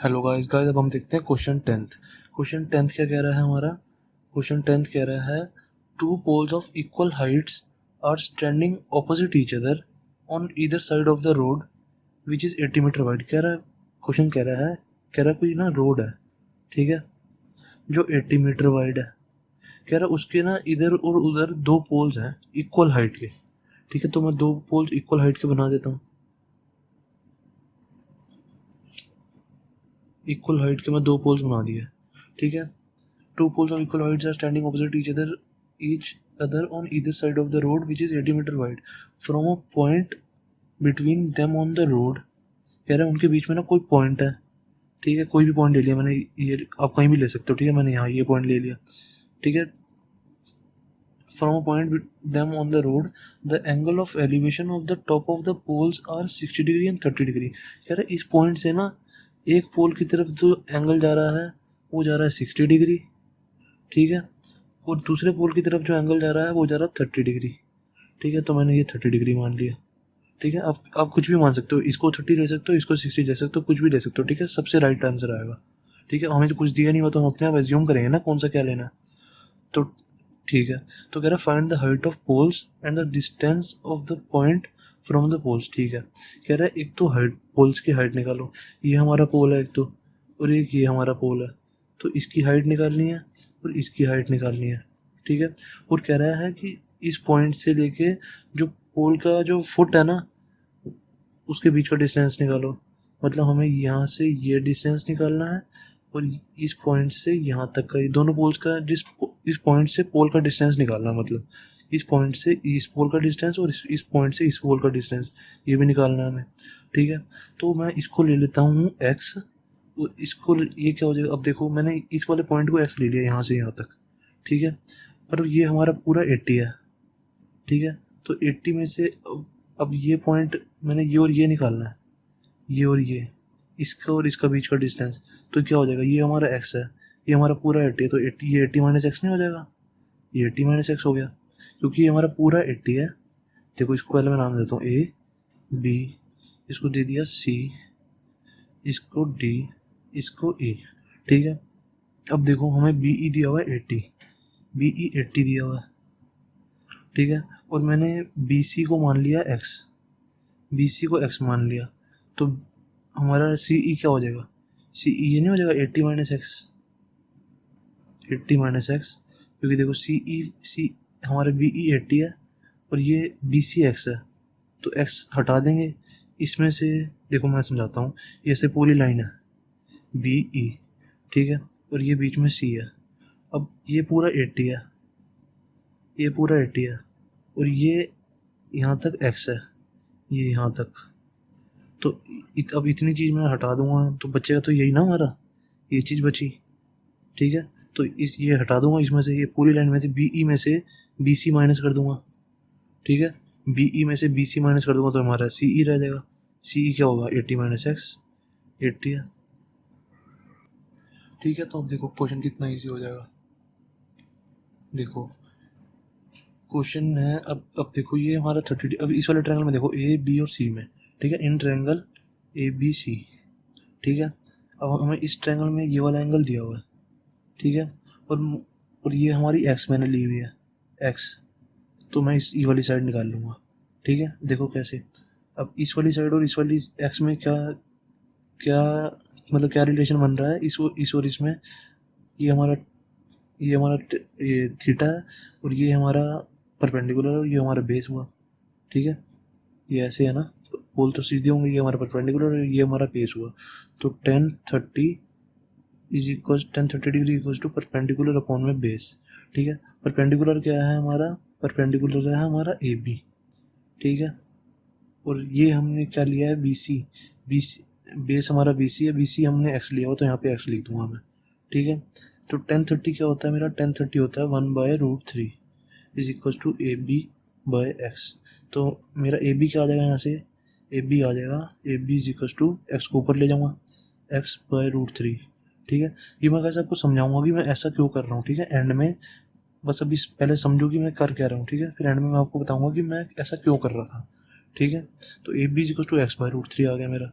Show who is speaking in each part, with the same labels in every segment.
Speaker 1: Hello guys अब हम देखते हैं क्वेश्चन टेंथ क्या कह रहा है हमारा। क्वेश्चन टेंथ कह रहा है two poles of equal heights are standing opposite each other on either side of the road which is 80 metre wide. कह रहा है क्वेश्चन कह रहा है कोई ना रोड है, ठीक है, जो 80 मीटर वाइड है। कह रहा है उसके ना इधर और उधर दो पोल्स हैं इक्वल हाइट के, ठीक है। तो मैं दो पोल्स इक्वल हाइट के बना देता हूँ। इक्वल हाइट के मैं दो पोल्स बना दिए, ठीक है। Two poles of equal heights are standing opposite each other on either side of the road which is 80 meter wide. From a point between them on the road, कह रहा है उनके बीच में ना कोई पॉइंट है, ठीक है। कोई भी पॉइंट ले लिया मैंने, ये आप कहीं भी ले सकते हो, ठीक है। मैंने यहाँ ये पॉइंट ले लिया, ठीक है। From a point with them on the road, the angle of elevation of the top of the poles are 60 degree and 30 degree. कह रहा है इस पॉइंट से ना एक पोल की तरफ जो एंगल जा रहा है वो जा रहा है 60 डिग्री, ठीक है। और दूसरे पोल की तरफ जो एंगल जा रहा है वो जा रहा है 30 डिग्री, ठीक है। तो मैंने ये 30 डिग्री मान लिया, ठीक है। आप कुछ भी मान सकते हो, इसको 30 ले सकते हो, इसको 60 ले सकते हो, कुछ भी ले सकते हो, ठीक है। सबसे राइट आंसर आएगा, ठीक है। हमें तो कुछ दिया नहीं हुआ तो हम अपने आप एज्यूम करेंगे ना कौन सा क्या लेना है। तो ठीक है। तो कह रहा है find the height of poles and the distance of the point from the poles, ठीक है। कह रहा है एक तो हाइट, पोल्स की हाइट निकालो। ये हमारा पोल है एक तो, और एक ये हमारा पोल है। तो इसकी हाइट निकालनी है और इसकी हाइट निकालनी है, ठीक है। और कह रहा है कि इस पॉइंट से लेके जो पोल का जो फुट है ना उसके बीच का डिस्टेंस निकालो। मतलब हमें यहाँ से ये डिस्टेंस निकालना है और इस पॉइंट से यहाँ तक का, ये दोनों पोल्स का इस पॉइंट से पोल का डिस्टेंस निकालना है। मतलब इस पॉइंट से इस पोल का डिस्टेंस और इस पॉइंट से इस पोल का डिस्टेंस ये भी निकालना है हमें, ठीक है। तो मैं इसको ले लेता हूँ एक्स, इसको ये क्या हो जाएगा। अब देखो मैंने इस वाले पॉइंट को एक्स ले लिया यहाँ से यहाँ तक, ठीक है। पर ये हमारा पूरा 80 है, ठीक है। तो 80 में से अब ये पॉइंट मैंने ये और ये निकालना है, ये और ये, इसका और इसका बीच का डिस्टेंस। तो क्या हो जाएगा, ये हमारा x है, ये हमारा पूरा 80 है। तो 80 ये 80 माइनस एक्स नहीं हो जाएगा, ये 80 माइनस एक्स हो गया, क्योंकि ये हमारा पूरा 80 है। देखो इसको पहले मैं नाम देता हूँ ए बी, इसको दे दिया सी, इसको डी, इसको ई, ठीक है। अब देखो हमें बी ई दिया हुआ है 80, बी ई 80 दिया हुआ है, ठीक है। और मैंने बी सी को मान लिया एक्स, बी सी को एक्स मान लिया। तो हमारा सी ई क्या हो जाएगा, सी ई ये नहीं हो जाएगा 80 माइनस एक्स, 80 माइनस एक्स, क्योंकि देखो सी हमारे बी ई 80 है और ये बी सी एक्स है। तो एक्स हटा देंगे इसमें से। देखो मैं समझाता हूँ, ये से पूरी लाइन है बी ई, ठीक है। और ये बीच में सी है। अब ये पूरा 80 है, ये पूरा 80 है, और ये यहाँ तक एक्स है, ये यहाँ तक। तो अब इतनी चीज़ मैं हटा दूंगा तो बचेगा तो यही ना हमारा, ये चीज़ बची, ठीक है। तो इस ये हटा दूंगा इसमें से, ये पूरी लाइन में से बी ई में से बी सी माइनस कर दूंगा, ठीक है। बी ई में से बी सी माइनस कर दूंगा तो हमारा सी ई रह जाएगा। सी ई क्या होगा 80 माइनस एक्स, 80 है, ठीक है। तो अब देखो क्वेश्चन कितना इजी हो जाएगा। देखो क्वेश्चन है, अब देखो ये हमारा 30, अब इस वाले ट्रायंगल में देखो ए बी और सी में, ठीक है, in triangle A B C, ठीक है। अब हमें इस ट्रायंगल में ये वाला एंगल दिया हुआ है, ठीक है। और ये हमारी एक्स मैंने ली हुई है, एक्स। तो मैं इस ई वाली साइड निकाल लूँगा, ठीक है। देखो कैसे, अब इस वाली साइड और इस वाली एक्स में क्या क्या मतलब क्या रिलेशन बन रहा है, इस और इसमें। ये हमारा ये थीटा है और ये हमारा परपेंडिकुलर और ये हमारा बेस हुआ, ठीक है। ये ऐसे है ना, पोल तो सीधे होंगे, ये हमारा परपेंडिकुलर और ये हमारा बेस हुआ। तो 1030 degree equals to perpendicular upon में बेस, ठीक है। परपेंडिकुलर क्या है हमारा, परपेंडिकुलर है हमारा ए बी, ठीक है। और ये हमने क्या लिया है बी सी, बेस हमारा बी सी है, बी सी हमने एक्स लिया हुआ तो यहाँ पे एक्स लिख दूंगा मैं, ठीक है। तो 1030 क्या होता है मेरा, 1030 होता है 1/√3 is equal to A B by X. तो मेरा ए बी क्या आ जाएगा यहाँ से, ए बी आ जाएगा, A B is equal to X को ऊपर ले जाऊँगा, x/√3, ठीक है। ये मैं कैसे आपको समझाऊंगा कि मैं ऐसा क्यों कर रहा हूँ, ठीक है, एंड में। बस अभी पहले समझो कि मैं कर क्या रहा हूँ, ठीक है, फिर एंड में मैं आपको बताऊंगा कि मैं ऐसा क्यों कर रहा था, ठीक है। तो A B is equal to X by root three आ गया मेरा,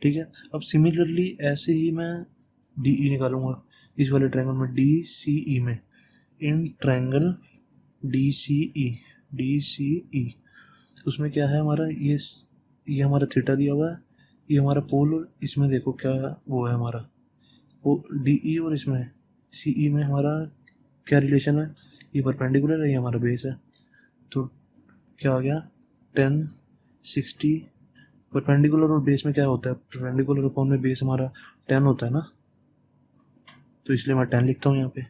Speaker 1: ठीक है। अब सिमिलरली ऐसे ही मैं डी ई निकालूंगा इस वाले ट्रायंगल में, डी सी ई में, इन ट्रायंगल डी सी ई उसमें क्या है हमारा, ये हमारा थीटा दिया हुआ है, ये हमारा पोल, और इसमें देखो क्या वो है हमारा, वो डी ई और इसमें सी ई में हमारा क्या रिलेशन है, ये परपेंडिकुलर है, ये हमारा बेस है। तो क्या आ गया 10 60, परपेंडिकुलर और बेस में क्या होता है, परपेंडिकुलर अपॉन में बेस हमारा 10 होता है ना, तो इसलिए मैं 10 लिखता हूँ यहाँ पे,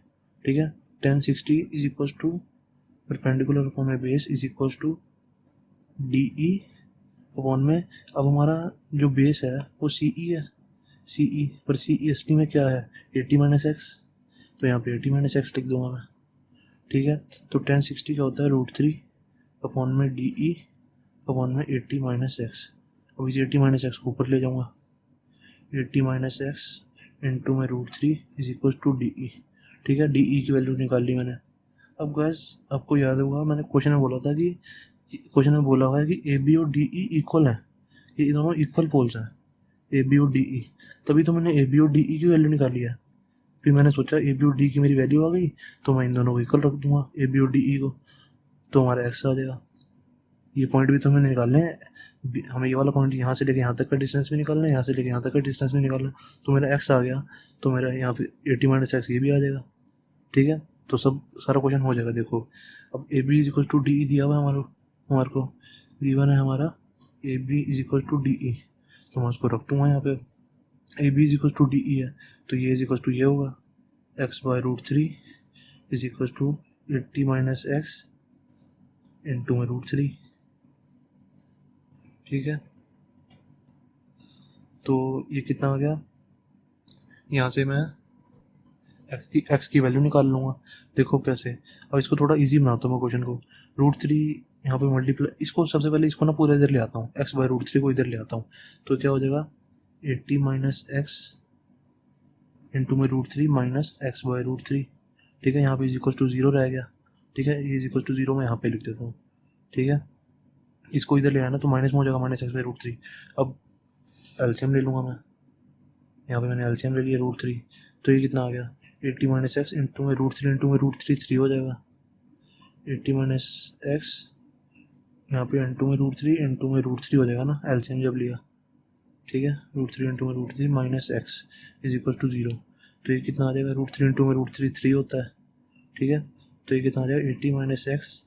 Speaker 1: ठीक है। 10 60 is equal to perpendicular upon में base is equal to D E upon में, अब हमारा जो बेस है वो सी ई है, सी ई पर सी ई असली में क्या है 80 माइनस एक्स, तो यहाँ पे 80 माइनस एक्स लिख दूंगा मैं, ठीक है। तो 1060 क्या होता है √3 अपॉन में डी ई अपॉन में 80 माइनस एक्स, अब इस 80 माइनस एक्स को ऊपर ले जाऊंगा, 80 माइनस एक्स इंटू में √3 is equal to D E, ठीक है। डी ई की वैल्यू निकाल ली मैंने। अब गैस आपको याद होगा मैंने क्वेश्चन में बोला था कि क्वेश्चन में बोला हुआ है कि ए बी और डी ई इक्वल है, ये दोनों इक्वल पोल्स हैं ए बी और डी ई, तभी तो मैंने ए बी और डी ई की वैल्यू निकाली है। फिर मैंने सोचा ए बी और डी की मेरी वैल्यू आ गई तो मैं इन दोनों को इक्वल रख दूंगा ए बी और डी ई को, तो हमारा एक्स आ जाएगा। ये पॉइंट भी तो हमें निकालने हैं, हमें ये वाला पॉइंट यहाँ से लेके यहाँ तक का डिस्टेंस भी निकालना है, यहाँ से लेके यहाँ तक का डिस्टेंस भी निकालना है, तो मेरा एक्स आ गया, तो मेरा यहाँ पे 80 माइनस एक्स ये भी आ जाएगा, ठीक है। तो सब सारा क्वेश्चन हो जाएगा। देखो अब A B is equal to D E दिया हुआ है हमारे को गिवन है हमारा A B is equal to D E, तो मैं उसको रख दूंगा यहाँ पे, A B is equal to D E है तो ये इज इक्वल टू ये होगा X by √3 is equal to 80 minus X into में √3, ठीक है। तो ये कितना आ गया, यहाँ से मैं एक्स की वैल्यू निकाल लूँगा। देखो कैसे, अब इसको थोड़ा इजी बनाता हूँ मैं क्वेश्चन को, √3 यहाँ पे मल्टीप्लाई, इसको सबसे पहले इसको ना पूरा इधर ले आता हूँ, एक्स बाय √3 को इधर ले आता हूँ, तो क्या हो जाएगा 80 माइनस एक्स इंटू में √3 माइनस एक्स बाय √3, ठीक है। यहाँ पे इज इक्वल टू 0 रह गया, ठीक है। ये इज इक्वल टू 0 मैं यहाँ पे लिख देता हूँ, ठीक है। इसको इधर ले आना तो माइनस में हो जाएगा माइनस एक्स बाय √3। अब एलसीएम ले लूँगा मैं, यहाँ पे मैंने एलसीएम ले लिया √3, तो ये कितना आ गया 80 माइनस एक्स इंटू में √3 इंटू में √3 3 हो जाएगा, 80 माइनस एक्स यहाँ पे इंटू में √3 इंटू में √3 हो जाएगा ना एलसीएम जब लिया, ठीक है। √3 इंटू में √3 minus X is equal to 0, तो ये कितना आ जाएगा √3 इंटू में √3 3 होता है, ठीक है। तो ये कितना आ जाएगा 80 माइनस एक्स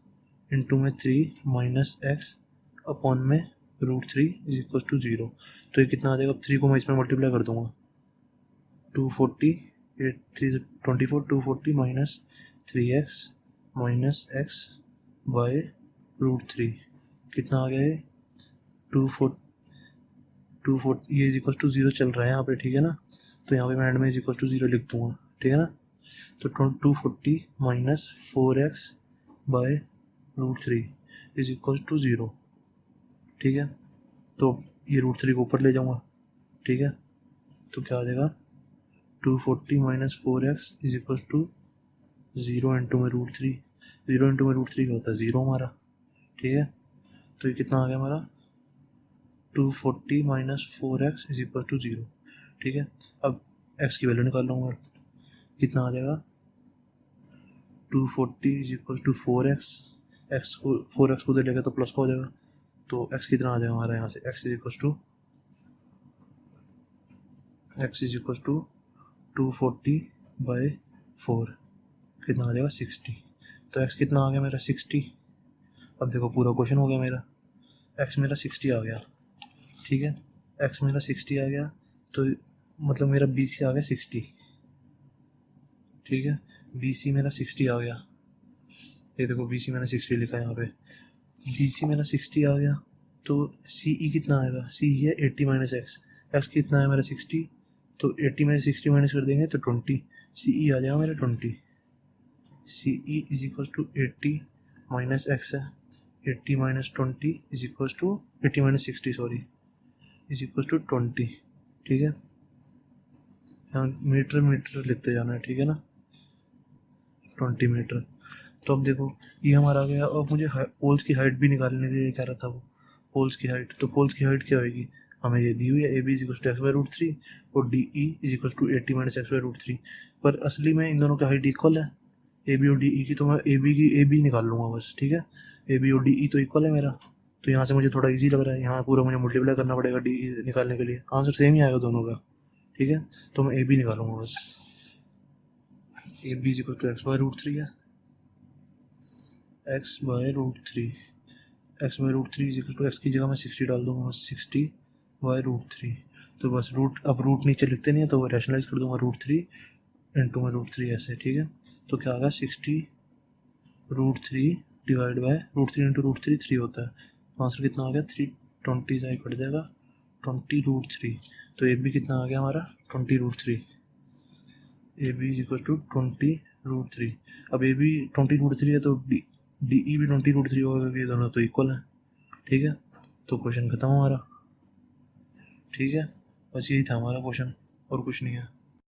Speaker 1: इंटू में 3 माइनस एक्स अपॉन में √3 इज इक्वल टू 0, तो ये कितना आ जाएगा, 3 को मैं इसमें मल्टीप्लाई कर दूंगा, 240 8 3 24 240 minus 3x minus x by √3 कितना आ गया है 240 ये इज इक्वल टू 0 चल रहा है यहाँ पे, ठीक है ना। तो यहाँ पे मैं एंड में इज इक्वल टू 0 लिख दूंगा, ठीक है ना। तो 240 minus 4x by √3 is equal to 0, ठीक है। तो ये √3 को ऊपर ले जाऊंगा, ठीक है। तो क्या आ जाएगा 240 minus 4x is equal to 0 into में √3, 0 इंटू में √3 क्या होता है 0 हमारा, ठीक है। तो ये कितना आ गया हमारा 240 minus 4x is equal to 0, ठीक है। अब x की वैल्यू निकाल लूँगा, कितना आ जाएगा 240 is equal to 4x, x को 4x को उधर लेगा तो प्लस का हो जाएगा, तो x कितना आ जाएगा हमारा यहाँ से x is equal to 240 by 4 कितना आ जाएगा 60, तो x कितना आ गया मेरा 60। अब देखो पूरा क्वेश्चन हो गया मेरा, x मेरा 60 आ गया, ठीक है। x मेरा 60 आ गया तो मतलब मेरा BC आ गया 60, ठीक है। BC मेरा 60 आ गया, ये देखो BC मैंने 60 लिखा है यहाँ पे, BC मेरा 60 आ गया तो CE कितना आएगा, CE है 80 माइनस x कितना है मेरा 60, तो 80 में 60 माइनस कर देंगे तो 20, CE आ जाएगा मेरा 20, CE is equal to 80 minus x है, 80 minus 20 is equal to 80 minus 60 sorry is equal to 20, ठीक है। यहाँ मीटर मीटर लिखते जाना है, ठीक है ना, 20 मीटर। तो अब देखो ये हमारा आ गया, और मुझे पोल्स की हाइट भी निकालने के लिए कह रहा था वो, पोल्स की हाइट, तो पोल्स की हाइट क्या होगी हमें ये दी हुई है A B is equal to X by root three और D E is equal to 80 minus X by root three. पर असली में इन दोनों की हाइट इक्वल है, ए बी और डी ई की, तो मैं ए बी निकाल लूंगा बस, ठीक है। ए बी और डी ई तो इक्वल है मेरा, तो यहाँ से मुझे थोड़ा इजी लग रहा है, यहाँ पूरा मुझे मल्टीप्लाई करना पड़ेगा डी ई निकालने के लिए, आंसर सेम ही आएगा दोनों का, ठीक है। तो मैं ए बी निकालूंगा बस, A B is equal to X by root three है, X by root three, X by root three is equal to X की जगह मैं 60 डाल दूंगा बस, 60 बाय रूट थ्री। तो बस रूट, अब रूट नीचे लिखते नहीं है तो रैशनलाइज कर दूंगा, रूट थ्री इंटू में रूट थ्री ऐसे, ठीक है। तो क्या आ गया 60 root three divide by root three into root three, three होता है, तो आंसर कितना आ गया 320 से कट जाएगा 20 रूट थ्री। तो ए बी कितना आ गया हमारा 20 root three, A B is equal to 20 root three. अब ए बी 20 रूट थ्री है तो डी ई भी 20 रूट थ्री होगा, ये दोनों तो इक्वल है, ठीक है। तो क्वेश्चन खत्म हमारा, ठीक है। बस यही था हमारा क्वेश्चन, और कुछ नहीं है।